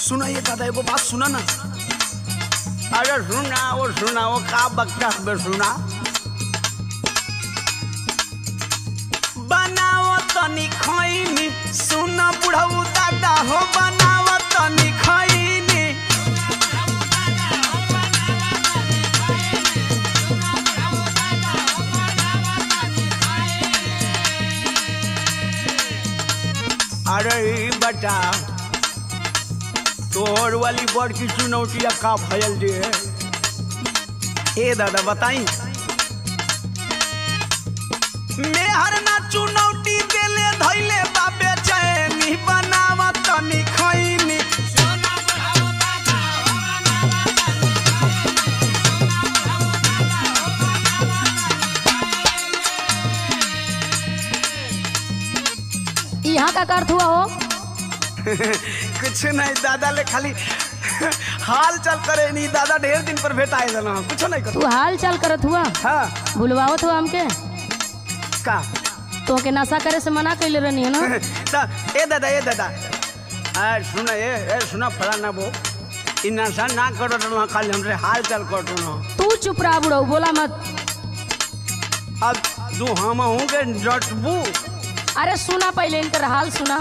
सुना ये दादा एगो बात सुना ना। अरे सुनाओ का बक्का बे सुना। बनाओ तनी खैनी सुना बुढ़ऊ दादा हो बनाओ तनी खैनी। अरे बता तोहर वाली बड़ की चुनौतिया का फैल दे। ए दादा बताई मैं हर ना चुनौती देले धैले बाबे चैनी बनाव तनी खैनी। यहाँ का अर्थ हुआ हो? कुछ नहीं दादा ले खाली हाल चाल करे नहीं। दादा ढेर दिन पर भेटाए ना कुछ नहीं कर। तू हाल चाल करत हुआ? हाँ भूलवावत हुआ हमके का तो के नशा करे से मना कैले रहनी है ना। ए दादा सुना फलाना वो इ नशा ना करो ना खाली हमरे हाल चाल करो ना। तू चुप रहा बुढ़ऊ बोला मत। अब तू हम हूँ के जटबू। अरे सुना पहले इनकर हाल सुना।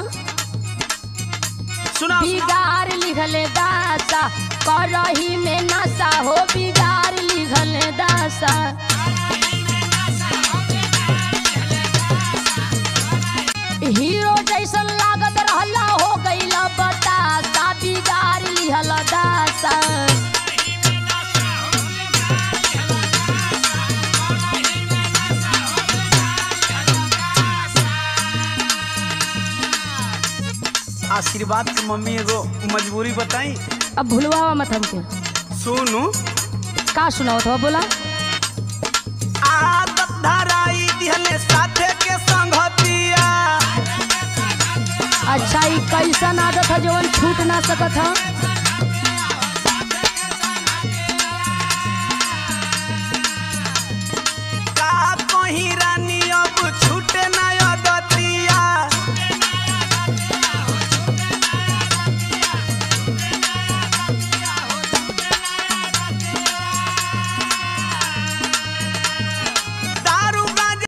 बिगाड़ लिखले दासा करही में नशा हो बिगाड़ लिखले दासा। हीरो जैसन लागत रहला हो गईला बतासा बिगाड़ लिहल दासा। आशीर्वाद की मम्मी एगो मजबूरी बताई। अब भूलवा मत हमके। सुनू का सुनाओ तो बोला। आदत धराई दिहले साथे के संगतिया। अच्छा ये कैसन आदत है जवन छूट ना सकत है?